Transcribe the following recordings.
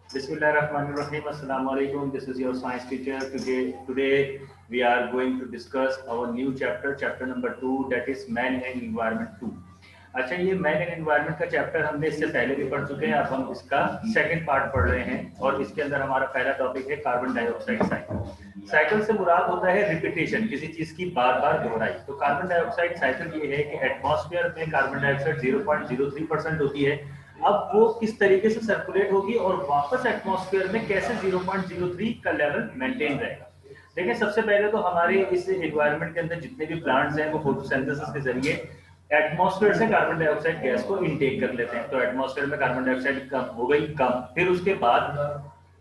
Bismillahirrahmanirrahim. Assalamu alaikum. This is your science teacher. Today we are going to discuss our new chapter, chapter number 2, that is Man and Environment 2. अच्छा, ये man and environment का chapter हमने इससे पहले भी पढ़ चुके हैं। अब हम इसका सेकंड पार्ट पढ़ रहे हैं और इसके अंदर हमारा पहला टॉपिक है कार्बन डाइऑक्साइड साइकिल। साइकिल से मुराद होता है रिपीटेशन, किसी चीज की बार बार दोहराई। तो कार्बन डाइऑक्साइड साइकिल ये है कि एटमॉस्फेयर में कार्बन डाइऑक्साइड 0.03% होती है। अब वो किस तरीके से सर्कुलेट होगी और वापस एटमॉस्फेयर में कैसे 0.03 का लेवल मेंटेन रहेगा। देखिए, सबसे पहले तो हमारे इस एनवायरनमेंट के अंदर जितने भी प्लांट्स हैं वो फोटोसिंथेसिस के जरिए एटमॉस्फेयर से कार्बन डाइऑक्साइड गैस को इनटेक कर लेते हैं। तो एटमॉस्फेयर में कार्बन डाइऑक्साइड कम हो गई कम। फिर उसके बाद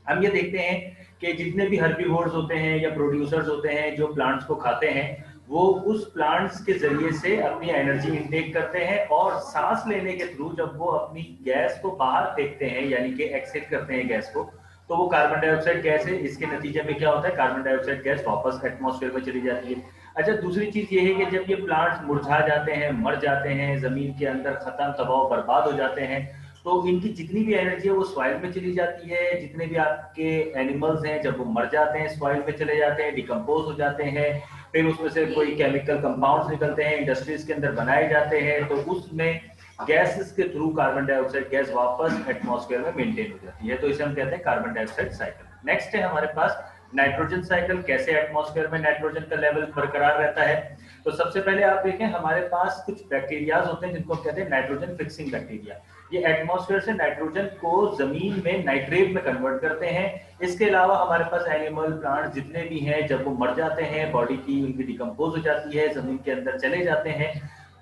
हम ये देखते हैं कि जितने भी हर्बीवोर्स होते हैं या प्रोड्यूसर्स होते हैं जो प्लांट्स को खाते हैं, वो उस प्लांट्स के जरिए से अपनी एनर्जी इनटेक करते हैं और सांस लेने के थ्रू जब वो अपनी गैस को बाहर फेंकते हैं, यानी कि एक्सेट करते हैं गैस को, तो वो कार्बन डाइऑक्साइड गैस है। इसके नतीजे में क्या होता है, कार्बन डाइऑक्साइड गैस वापस एटमॉस्फेयर में चली जाती है। अच्छा, दूसरी चीज ये है कि जब ये प्लांट्स मुरझा जाते हैं, मर जाते हैं, जमीन के अंदर खत्म तबाह बर्बाद हो जाते हैं, तो इनकी जितनी भी एनर्जी है वो सॉइल में चली जाती है। जितने भी आपके एनिमल्स हैं जब वो मर जाते हैं सॉइल में चले जाते हैं, डिकम्पोज हो जाते हैं, फिर उसमें से कोई केमिकल कंपाउंड्स निकलते हैं, इंडस्ट्रीज के अंदर बनाए जाते हैं, तो उसमें गैसेस के थ्रू कार्बन डाइऑक्साइड गैस वापस एटमॉस्फेयर में मेंटेन हो जाती है। तो इसे हम कहते हैं कार्बन डाइऑक्साइड साइकिल। नेक्स्ट है हमारे पास नाइट्रोजन साइकिल। कैसे एटमॉस्फेयर में नाइट्रोजन का लेवल बरकरार रहता है। तो सबसे पहले आप देखें, हमारे पास कुछ बैक्टीरियाज होते हैं जिनको हम कहते हैं नाइट्रोजन फिक्सिंग बैक्टीरिया। ये एटमॉस्फेयर से नाइट्रोजन को जमीन में नाइट्रेट में कन्वर्ट करते हैं। इसके अलावा हमारे पास एनिमल प्लांट जितने भी हैं जब वो मर जाते हैं, बॉडी की उनकी डिकम्पोज हो जाती है, जमीन के अंदर चले जाते हैं,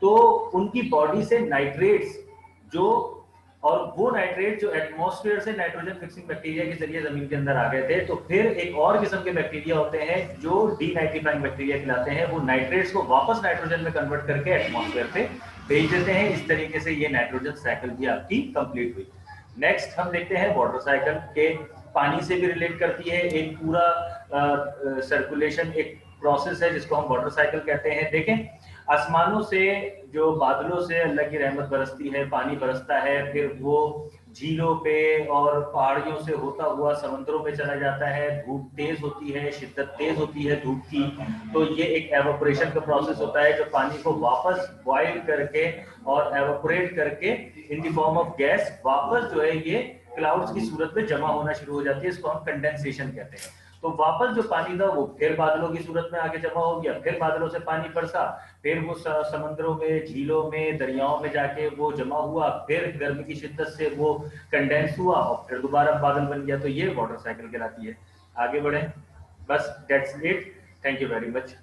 तो उनकी बॉडी से नाइट्रेट्स जो, और वो नाइट्रेट जो एटमॉस्फेयर से नाइट्रोजन फिक्सिंग बैक्टीरिया के जरिए जमीन के अंदर आ गए थे, तो फिर एक और किस्म के बैक्टीरिया होते हैं जो डीनाइट्रीफाइंग बैक्टीरिया कहलाते हैं। वो नाइट्रेट्स को वापस नाइट्रोजन में कन्वर्ट करके एटमॉस्फेयर पे भेज देते हैं। इस तरीके से ये नाइट्रोजन साइकिल भी आपकी कंप्लीट हुई। नेक्स्ट हम देखते हैं वाटर साइकिल के। पानी से भी रिलेट करती है, एक पूरा सर्कुलेशन एक प्रोसेस है जिसको हम वाटर साइकिल कहते हैं। देखें, आसमानों से जो बादलों से अल्लाह की रहमत बरसती है, पानी बरसता है, फिर वो झीलों पे और पहाड़ियों से होता हुआ समंदरों में चला जाता है। धूप तेज होती है, शिद्दत तेज होती है धूप की, तो ये एक एवापोरेशन का प्रोसेस होता है जो पानी को वापस बॉयल करके और एवापोरेट करके in the form of gas वापस जो है ये क्लाउड्स की सूरत में जमा होना शुरू हो जाती है। इसको हम कंडेंसेशन कहते हैं। तो वापस जो पानी था वो फिर बादलों की सूरत में आके जमा हो गया, फिर बादलों से पानी बरसा, फिर वो समंदरों में, झीलों में, दरियाओं में जाके वो जमा हुआ, फिर गर्मी की शिद्दत से वो कंडेंस हुआ और फिर दोबारा बादल बन गया। तो ये वाटर साइकिल कहलाती है। आगे बढ़े, बस that's it. Thank you very much.